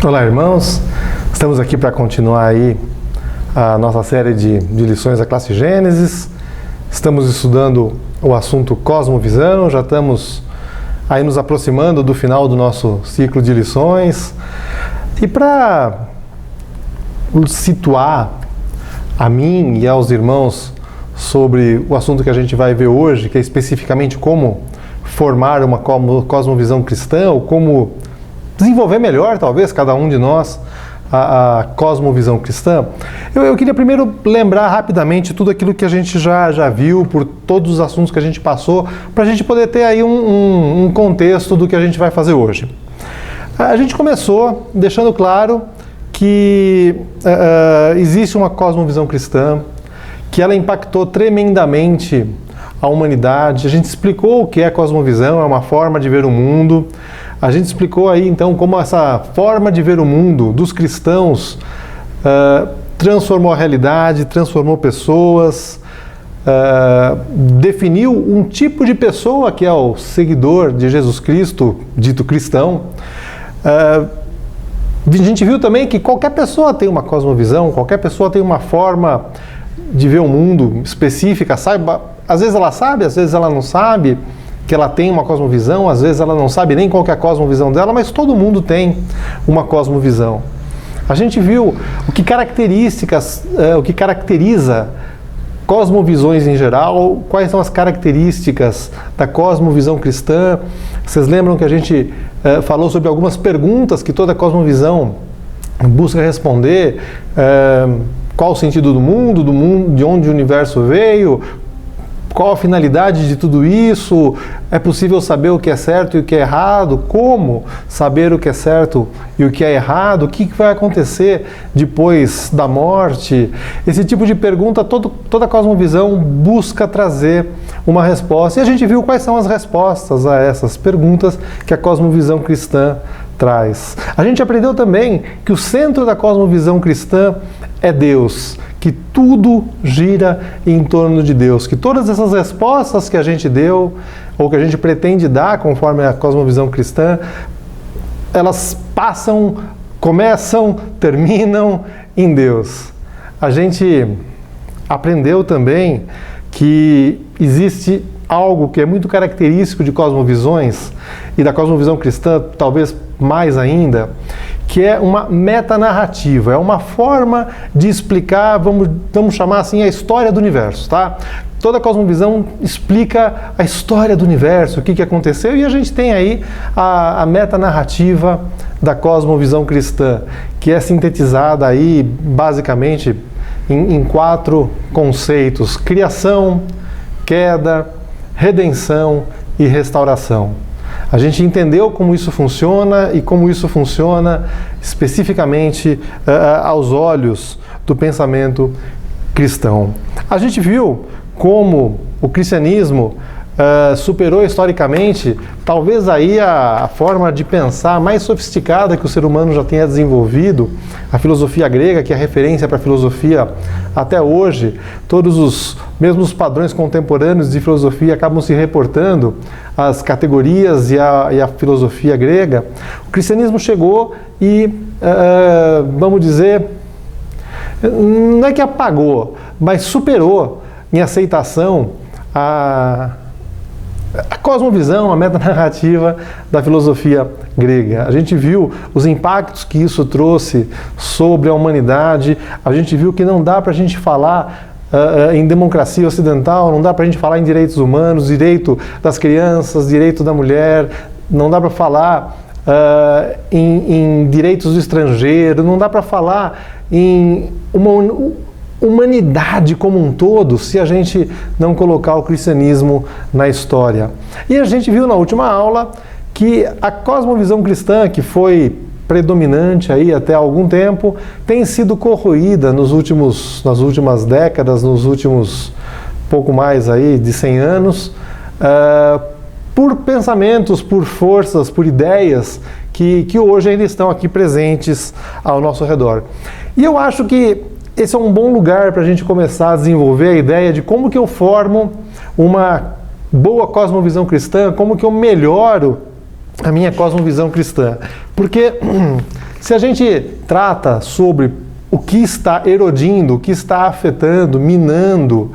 Olá, irmãos. Estamos aqui para continuar aí a nossa série de lições da classe Gênesis. Estamos estudando o assunto cosmovisão, já estamos aí nos aproximando do final do nosso ciclo de lições. E para situar a mim e aos irmãos sobre o assunto que a gente vai ver hoje, que é especificamente como formar uma cosmovisão cristã, ou como desenvolver melhor, talvez, cada um de nós, a cosmovisão cristã, eu queria primeiro lembrar rapidamente tudo aquilo que a gente já viu, por todos os assuntos que a gente passou, para a gente poder ter aí um contexto do que a gente vai fazer hoje. A gente começou deixando claro que existe uma cosmovisão cristã, que ela impactou tremendamente a humanidade. A gente explicou o que é cosmovisão, é uma forma de ver o mundo. A gente explicou aí, então, como essa forma de ver o mundo dos cristãos transformou a realidade, transformou pessoas, definiu um tipo de pessoa que é o seguidor de Jesus Cristo, dito cristão. A gente viu também que qualquer pessoa tem uma cosmovisão, qualquer pessoa tem uma forma de ver o mundo específica, às vezes ela sabe, às vezes ela não sabe que ela tem uma cosmovisão, às vezes ela não sabe nem qual que é a cosmovisão dela, mas todo mundo tem uma cosmovisão. A gente viu o que caracteriza cosmovisões em geral, quais são as características da cosmovisão cristã. Vocês lembram que a gente falou sobre algumas perguntas que toda cosmovisão busca responder? Qual o sentido do mundo, de onde o universo veio? Qual a finalidade de tudo isso? É possível saber o que é certo e o que é errado? Como saber o que é certo e o que é errado? O que vai acontecer depois da morte? Esse tipo de pergunta, toda cosmovisão busca trazer uma resposta. E a gente viu quais são as respostas a essas perguntas que a cosmovisão cristã traz. A gente aprendeu também que o centro da cosmovisão cristã é Deus, que tudo gira em torno de Deus, que todas essas respostas que a gente deu, ou que a gente pretende dar conforme a cosmovisão cristã, elas passam, começam, terminam em Deus. A gente aprendeu também que existe algo que é muito característico de cosmovisões, e da cosmovisão cristã talvez mais ainda, que é uma metanarrativa, é uma forma de explicar, vamos chamar assim, a história do universo, tá? Toda cosmovisão explica a história do universo, o que aconteceu, e a gente tem aí a metanarrativa da cosmovisão cristã, que é sintetizada aí basicamente em 4 conceitos: criação, queda, redenção e restauração. A gente entendeu como isso funciona e como isso funciona especificamente aos olhos do pensamento cristão. A gente viu como o cristianismo superou historicamente, talvez aí a forma de pensar mais sofisticada que o ser humano já tenha desenvolvido, a filosofia grega, que é a referência para a filosofia até hoje. Todos os mesmos padrões contemporâneos de filosofia acabam se reportando às categorias e à filosofia grega. O cristianismo chegou e, vamos dizer, não é que apagou, mas superou em aceitação a cosmovisão, a metanarrativa da filosofia grega. A gente viu os impactos que isso trouxe sobre a humanidade. A gente viu que não dá para a gente falar em democracia ocidental, não dá para a gente falar em direitos humanos, direito das crianças, direito da mulher, não dá para falar em direitos do estrangeiro, não dá para falar em uma humanidade como um todo, se a gente não colocar o cristianismo na história. E a gente viu na última aula que a cosmovisão cristã, que foi predominante aí até algum tempo, tem sido corroída nas últimas décadas, nos últimos pouco mais aí de 100 anos, por pensamentos, por forças, por ideias que hoje ainda estão aqui presentes ao nosso redor. E eu acho que esse é um bom lugar para a gente começar a desenvolver a ideia de como que eu formo uma boa cosmovisão cristã, como que eu melhoro a minha cosmovisão cristã. Porque Se a gente trata sobre o que está erodindo, o que está afetando, minando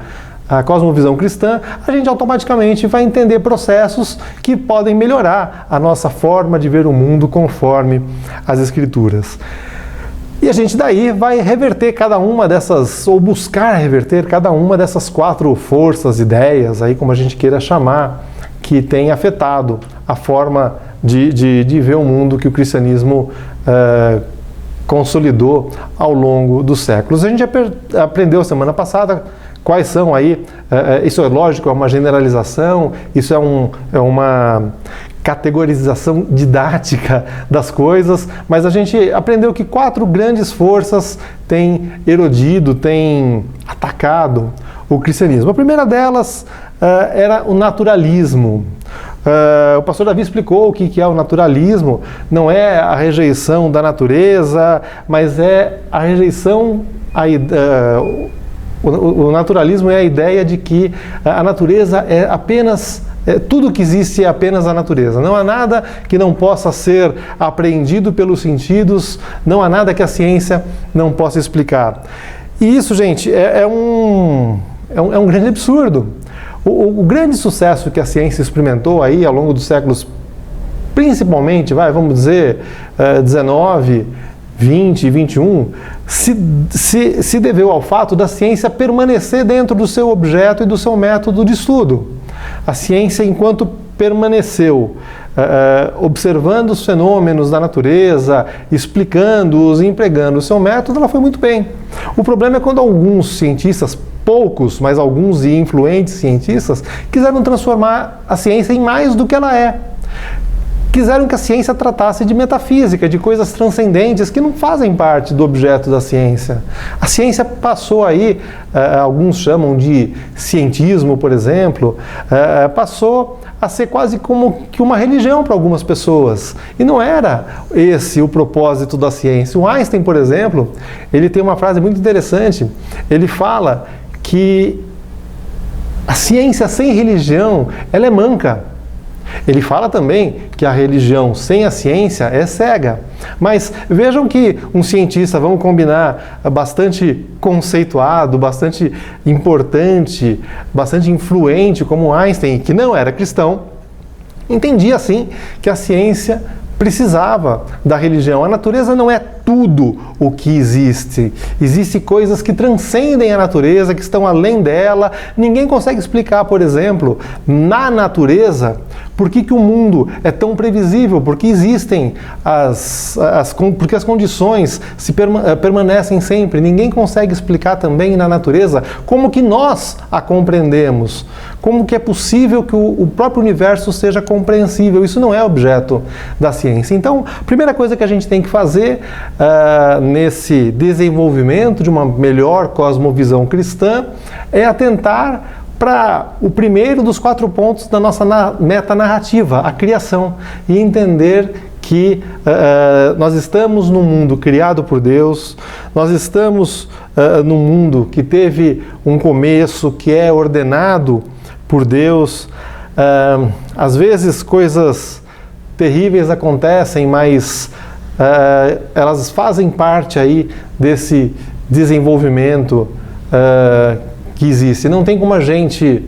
a cosmovisão cristã, a gente automaticamente vai entender processos que podem melhorar a nossa forma de ver o mundo conforme as Escrituras. E a gente daí vai reverter cada uma dessas, ou buscar reverter cada uma dessas 4 forças, ideias, aí como a gente queira chamar, que tem afetado a forma de ver o mundo que o cristianismo consolidou ao longo dos séculos. A gente aprendeu semana passada quais são aí, isso é lógico, é uma generalização, isso é uma categorização didática das coisas, mas a gente aprendeu que 4 grandes forças têm erodido, têm atacado o cristianismo. A primeira delas era o naturalismo. O pastor Davi explicou o que é o naturalismo. Não é a rejeição da natureza, mas é a rejeição, o naturalismo é a ideia de que a natureza é apenas, tudo que existe é apenas a natureza. Não há nada que não possa ser apreendido pelos sentidos, não há nada que a ciência não possa explicar. E isso, gente, é um grande absurdo. O grande sucesso que a ciência experimentou aí ao longo dos séculos, principalmente, vamos dizer, 19, 20 e 21, se deveu ao fato da ciência permanecer dentro do seu objeto e do seu método de estudo. A ciência, enquanto permaneceu observando os fenômenos da natureza, explicando-os, empregando o seu método, ela foi muito bem. O problema é quando alguns cientistas, poucos, mas alguns e influentes cientistas, quiseram transformar a ciência em mais do que ela é. Quiseram que a ciência tratasse de metafísica, de coisas transcendentes que não fazem parte do objeto da ciência. A ciência passou aí, alguns chamam de cientismo, por exemplo, passou a ser quase como que uma religião para algumas pessoas. E não era esse o propósito da ciência. O Einstein, por exemplo, ele tem uma frase muito interessante. Ele fala que a ciência sem religião, ela é manca. Ele fala também que a religião sem a ciência é cega. Mas vejam que um cientista, vamos combinar, bastante conceituado, bastante importante, bastante influente como Einstein, que não era cristão, entendia assim que a ciência precisava da religião. A natureza não é tudo o que existe. Existem coisas que transcendem a natureza, que estão além dela. Ninguém consegue explicar, por exemplo, na natureza, por que o mundo é tão previsível, porque existem porque as condições permanecem sempre. Ninguém consegue explicar também na natureza como que nós a compreendemos, como que é possível que o próprio universo seja compreensível. Isso não é objeto da ciência. Então, a primeira coisa que a gente tem que fazer nesse desenvolvimento de uma melhor cosmovisão cristã é atentar para o primeiro dos 4 pontos da nossa metanarrativa, a criação, e entender que nós estamos num mundo criado por Deus, nós estamos num mundo que teve um começo, que é ordenado por Deus. Às vezes coisas terríveis acontecem, mas elas fazem parte aí desse desenvolvimento que existe. Não tem como a gente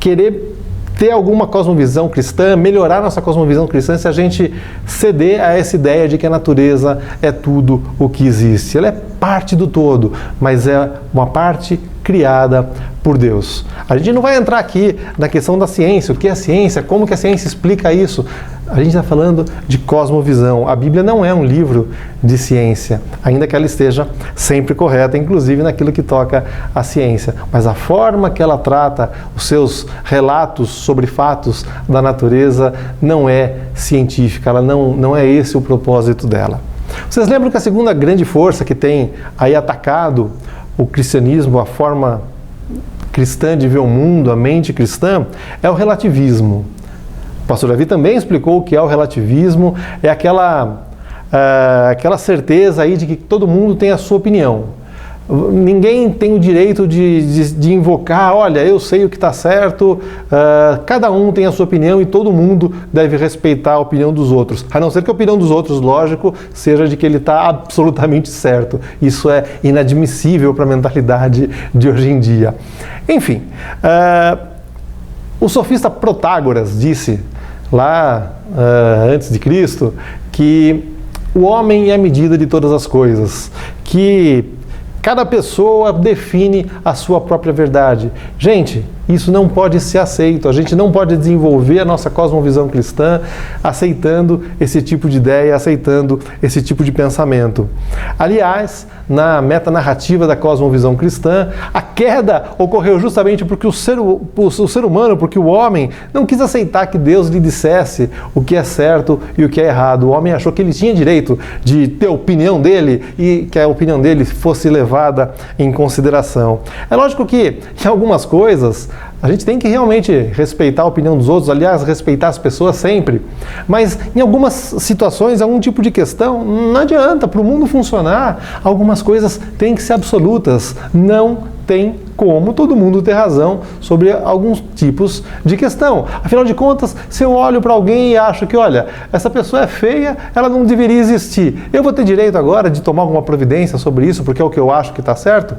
querer ter alguma cosmovisão cristã, melhorar nossa cosmovisão cristã, se a gente ceder a essa ideia de que a natureza é tudo o que existe. Ela é parte do todo, mas é uma parte criada por Deus. A gente não vai entrar aqui na questão da ciência, o que é ciência, como que a ciência explica isso. A gente está falando de cosmovisão. A Bíblia não é um livro de ciência, ainda que ela esteja sempre correta, inclusive naquilo que toca a ciência. Mas a forma que ela trata os seus relatos sobre fatos da natureza não é científica, ela não é esse o propósito dela. Vocês lembram que a segunda grande força que tem aí atacado o cristianismo, a forma cristã de ver o mundo, a mente cristã, é o relativismo. O pastor Davi também explicou o que é o relativismo, é aquela certeza aí de que todo mundo tem a sua opinião. Ninguém tem o direito de invocar, olha, eu sei o que está certo, cada um tem a sua opinião e todo mundo deve respeitar a opinião dos outros. A não ser que a opinião dos outros, lógico, seja de que ele está absolutamente certo. Isso é inadmissível para a mentalidade de hoje em dia. Enfim, o sofista Protágoras disse lá antes de Cristo que o homem é a medida de todas as coisas, que cada pessoa define a sua própria verdade. Gente, isso não pode ser aceito. A gente não pode desenvolver a nossa cosmovisão cristã aceitando esse tipo de ideia, aceitando esse tipo de pensamento. Aliás, na metanarrativa da cosmovisão cristã, a queda ocorreu justamente porque o ser humano, porque o homem não quis aceitar que Deus lhe dissesse o que é certo e o que é errado. O homem achou que ele tinha direito de ter a opinião dele e que a opinião dele fosse levada em consideração. É lógico que em algumas coisas a gente tem que realmente respeitar a opinião dos outros, aliás, respeitar as pessoas sempre. Mas em algumas situações, algum tipo de questão, não adianta. Para o mundo funcionar, algumas coisas têm que ser absolutas. Não tem como todo mundo ter razão sobre alguns tipos de questão. Afinal de contas, se eu olho para alguém e acho que, olha, essa pessoa é feia, ela não deveria existir, eu vou ter direito agora de tomar alguma providência sobre isso porque é o que eu acho que está certo?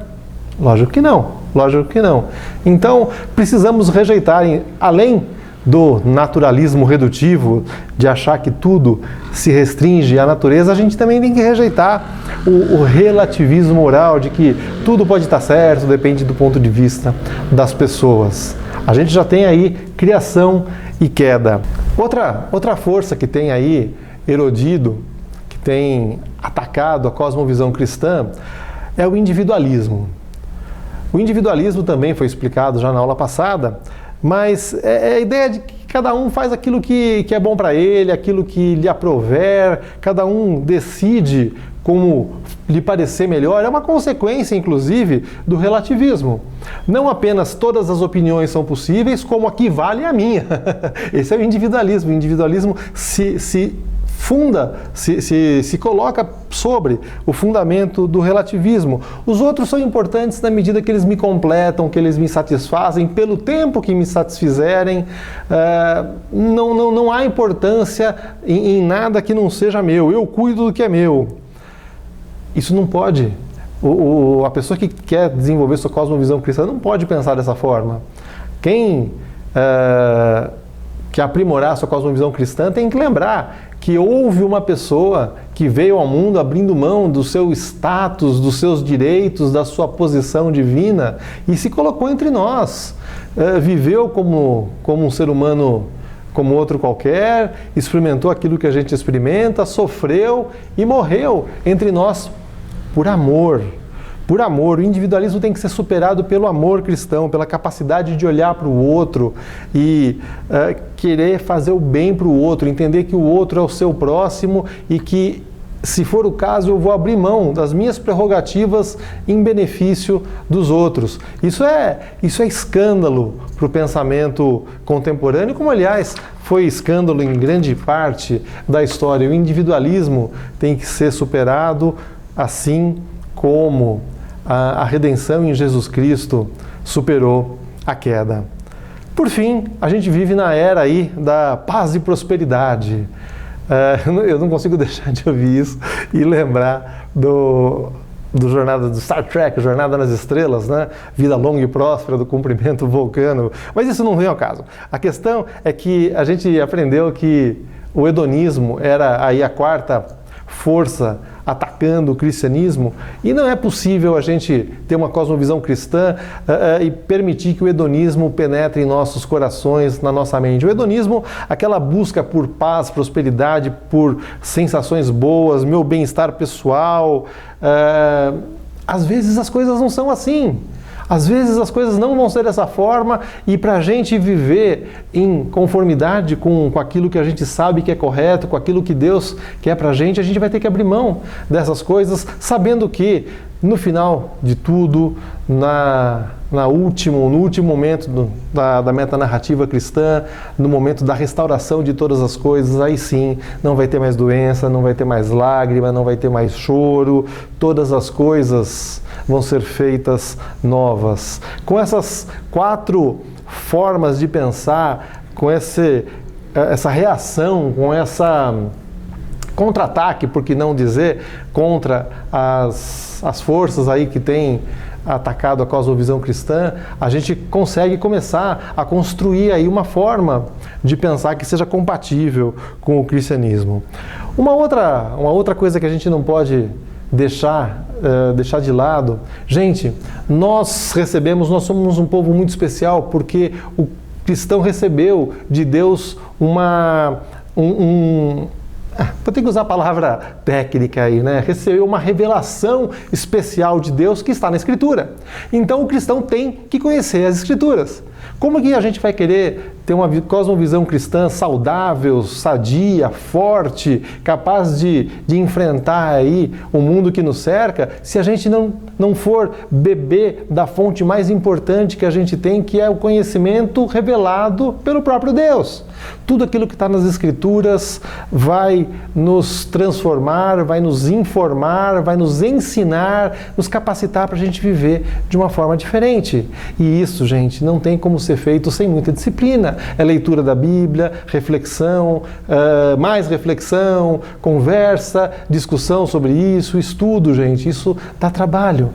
Lógico que não, lógico que não. Então, precisamos rejeitar, além do naturalismo redutivo, de achar que tudo se restringe à natureza, a gente também tem que rejeitar o relativismo moral de que tudo pode estar certo, depende do ponto de vista das pessoas. A gente já tem aí criação e queda. Outra força que tem aí erodido, que tem atacado a cosmovisão cristã, é o individualismo. O individualismo também foi explicado já na aula passada, mas é a ideia de que cada um faz aquilo que é bom para ele, aquilo que lhe aprouver, cada um decide como lhe parecer melhor. É uma consequência, inclusive, do relativismo. Não apenas todas as opiniões são possíveis, como aqui vale a minha. Esse é o individualismo. O individualismo se coloca sobre o fundamento do relativismo. Os outros são importantes na medida que eles me completam, que eles me satisfazem pelo tempo que me satisfizerem. Não há importância em nada que não seja meu. Eu cuido do que é meu. Isso não pode. A pessoa que quer desenvolver sua cosmovisão cristã não pode pensar dessa forma. Quem quer aprimorar sua cosmovisão cristã tem que lembrar que houve uma pessoa que veio ao mundo abrindo mão do seu status, dos seus direitos, da sua posição divina e se colocou entre nós. Viveu como um ser humano como outro qualquer, experimentou aquilo que a gente experimenta, sofreu e morreu entre nós por amor. Por amor. O individualismo tem que ser superado pelo amor cristão, pela capacidade de olhar para o outro e querer fazer o bem para o outro, entender que o outro é o seu próximo e que, se for o caso, eu vou abrir mão das minhas prerrogativas em benefício dos outros. Isso é escândalo para o pensamento contemporâneo, como, aliás, foi escândalo em grande parte da história. O individualismo tem que ser superado, assim como a redenção em Jesus Cristo superou a queda. Por fim, a gente vive na era aí da paz e prosperidade. Eu não consigo deixar de ouvir isso e lembrar do Star Trek, Jornada nas Estrelas, né? Vida longa e próspera, do cumprimento vulcano. Mas isso não vem ao caso. A questão é que a gente aprendeu que o hedonismo era aí a quarta força atacando o cristianismo, e não é possível a gente ter uma cosmovisão cristã e permitir que o hedonismo penetre em nossos corações, na nossa mente. O hedonismo, aquela busca por paz, prosperidade, por sensações boas, meu bem-estar pessoal, às vezes as coisas não são assim. Às vezes as coisas não vão ser dessa forma e para a gente viver em conformidade com aquilo que a gente sabe que é correto, com aquilo que Deus quer para a gente vai ter que abrir mão dessas coisas, sabendo que no final de tudo, no último momento da metanarrativa cristã, no momento da restauração de todas as coisas, aí sim, não vai ter mais doença, não vai ter mais lágrima, não vai ter mais choro, todas as coisas vão ser feitas novas. Com essas 4 formas de pensar, com essa reação, com essa contra-ataque, por que não dizer, contra as forças aí que têm atacado a cosmovisão cristã, a gente consegue começar a construir aí uma forma de pensar que seja compatível com o cristianismo. Uma outra coisa que a gente não pode deixar de lado, gente, nós somos um povo muito especial porque o cristão recebeu de Deus vou ter que usar a palavra técnica aí, né? Recebeu uma revelação especial de Deus que está na Escritura. Então o cristão tem que conhecer as Escrituras. Como que a gente vai querer ter uma cosmovisão cristã saudável, sadia, forte, capaz de enfrentar aí o mundo que nos cerca, se a gente não for beber da fonte mais importante que a gente tem, que é o conhecimento revelado pelo próprio Deus? Tudo aquilo que está nas Escrituras vai nos transformar, vai nos informar, vai nos ensinar, nos capacitar para a gente viver de uma forma diferente. E isso, gente, não tem como ser feito sem muita disciplina. É leitura da Bíblia, reflexão, mais reflexão, conversa, discussão sobre isso, estudo, gente. Isso dá trabalho.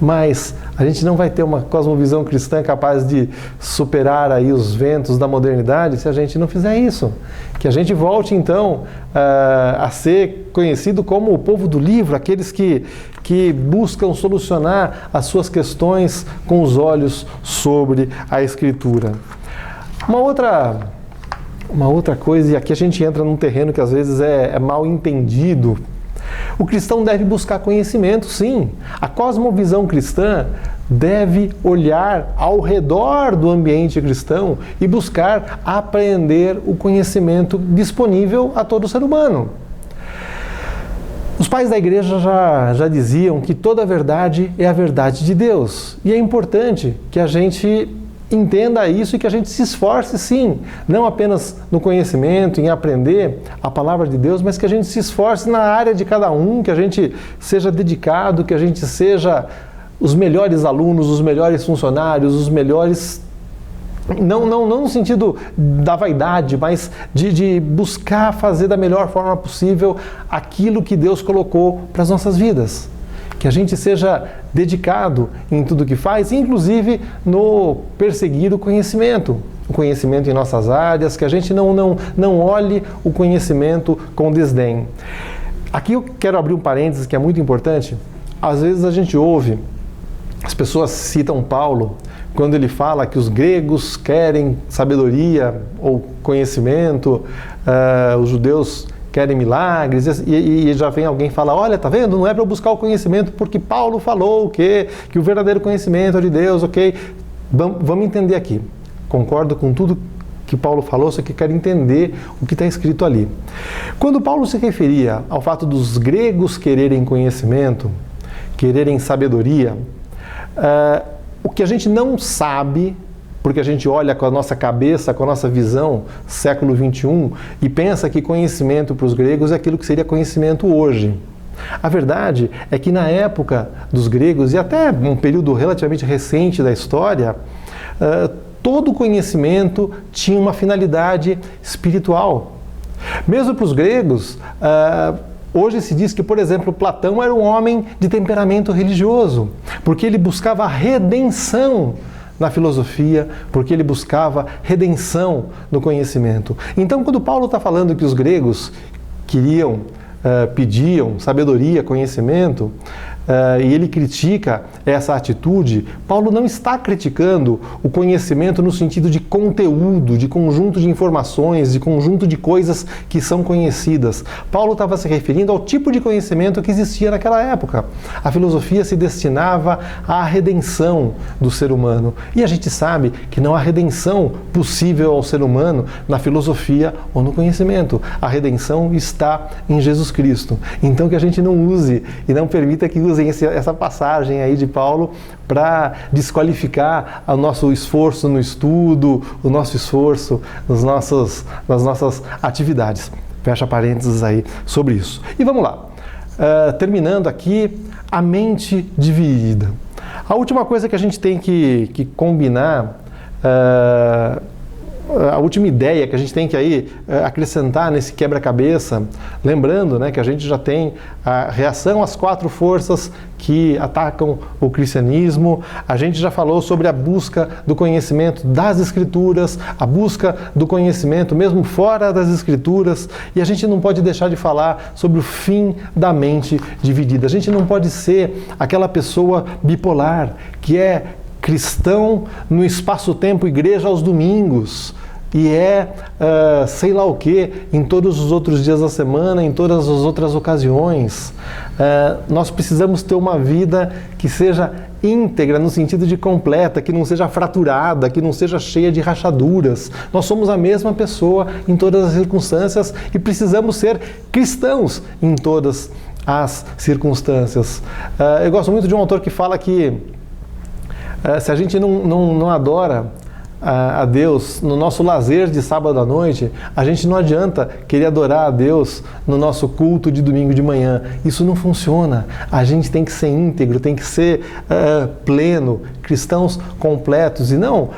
Mas a gente não vai ter uma cosmovisão cristã capaz de superar aí os ventos da modernidade se a gente não fizer isso. Que a gente volte, então, a ser conhecido como o povo do livro, aqueles que buscam solucionar as suas questões com os olhos sobre a Escritura. Uma outra coisa, e aqui a gente entra num terreno que às vezes é mal entendido. O cristão deve buscar conhecimento, sim. A cosmovisão cristã deve olhar ao redor do ambiente cristão e buscar aprender o conhecimento disponível a todo ser humano. Os pais da igreja já diziam que toda a verdade é a verdade de Deus. E é importante que a gente entenda isso e que a gente se esforce, sim, não apenas no conhecimento, em aprender a palavra de Deus, mas que a gente se esforce na área de cada um, que a gente seja dedicado, que a gente seja os melhores alunos, os melhores funcionários, os melhores... Não no sentido da vaidade, mas de buscar fazer da melhor forma possível aquilo que Deus colocou para as nossas vidas. Que a gente seja dedicado em tudo que faz, inclusive no perseguir o conhecimento em nossas áreas, que a gente não olhe o conhecimento com desdém. Aqui eu quero abrir um parênteses que é muito importante. Às vezes a gente ouve, as pessoas citam Paulo, quando ele fala que os gregos querem sabedoria ou conhecimento, os judeus querem milagres, e já vem alguém falar, olha, tá vendo? Não é para eu buscar o conhecimento porque Paulo falou que o verdadeiro conhecimento é de Deus, ok? Vamos entender aqui. Concordo com tudo que Paulo falou, só que quero entender o que está escrito ali. Quando Paulo se referia ao fato dos gregos quererem conhecimento, quererem sabedoria, o que a gente não sabe, porque a gente olha com a nossa cabeça, com a nossa visão, século XXI, e pensa que conhecimento para os gregos é aquilo que seria conhecimento hoje. A verdade é que na época dos gregos, e até um período relativamente recente da história, todo conhecimento tinha uma finalidade espiritual. Mesmo para os gregos, hoje se diz que, por exemplo, Platão era um homem de temperamento religioso, porque ele buscava redenção na filosofia, porque ele buscava redenção no conhecimento. Então, quando Paulo está falando que os gregos pediam sabedoria, conhecimento, e ele critica essa atitude, Paulo não está criticando o conhecimento no sentido de conteúdo, de conjunto de informações, de conjunto de coisas que são conhecidas. Paulo estava se referindo ao tipo de conhecimento que existia naquela época. A filosofia se destinava à redenção do ser humano. E a gente sabe que não há redenção possível ao ser humano na filosofia ou no conhecimento. A redenção está em Jesus Cristo. Então que a gente não use e não permita que usem essa passagem aí de Paulo para desqualificar o nosso esforço no estudo, o nosso esforço nas nossas atividades. Fecha parênteses aí sobre isso. E vamos lá. Terminando aqui, a mente dividida. A última coisa que a gente tem que combinar, a última ideia que a gente tem que aí acrescentar nesse quebra-cabeça, lembrando, né, que a gente já tem a reação às 4 forças que atacam o cristianismo, a gente já falou sobre a busca do conhecimento das Escrituras, a busca do conhecimento mesmo fora das Escrituras, e a gente não pode deixar de falar sobre o fim da mente dividida. A gente não pode ser aquela pessoa bipolar que é cristão no espaço-tempo igreja aos domingos e sei lá o que em todos os outros dias da semana, em todas as outras ocasiões. Nós precisamos ter uma vida que seja íntegra no sentido de completa, que não seja fraturada, que não seja cheia de rachaduras. Nós somos a mesma pessoa em todas as circunstâncias e precisamos ser cristãos em todas as circunstâncias. Eu gosto muito de um autor que fala que se a gente não adora a Deus no nosso lazer de sábado à noite, a gente não adianta querer adorar a Deus no nosso culto de domingo de manhã. Isso não funciona. A gente tem que ser íntegro, tem que ser pleno, cristãos completos e não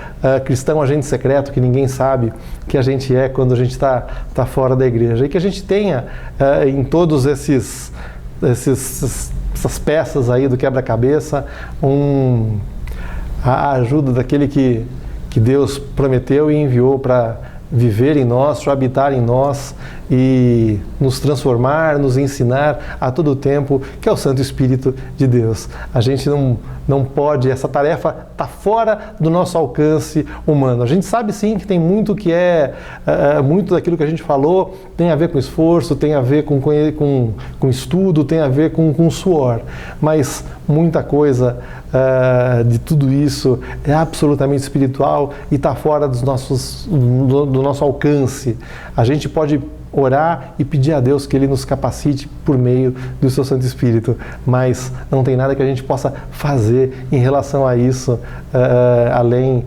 cristão agente secreto que ninguém sabe que a gente é quando a gente está fora da igreja. E que a gente tenha em todos essas peças aí do quebra-cabeça a ajuda daquele que Deus prometeu e enviou para viver em nós, para habitar em nós e nos transformar, nos ensinar a todo tempo, que é o Santo Espírito de Deus. A gente não pode, essa tarefa está fora do nosso alcance humano. A gente sabe sim que tem muito que muito daquilo que a gente falou tem a ver com esforço, tem a ver com estudo, tem a ver com suor, mas muita coisa de tudo isso é absolutamente espiritual e está fora do nosso alcance. A gente pode orar e pedir a Deus que Ele nos capacite por meio do seu Santo Espírito, mas não tem nada que a gente possa fazer em relação a isso, além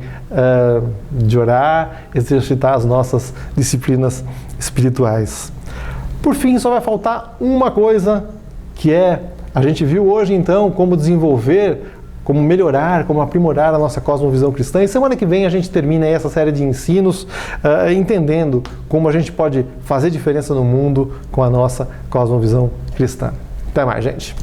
de orar, exercitar as nossas disciplinas espirituais. Por fim, só vai faltar uma coisa, que a gente viu hoje então como desenvolver, como melhorar, como aprimorar a nossa cosmovisão cristã. E semana que vem a gente termina aí essa série de ensinos, entendendo como a gente pode fazer diferença no mundo com a nossa cosmovisão cristã. Até mais, gente!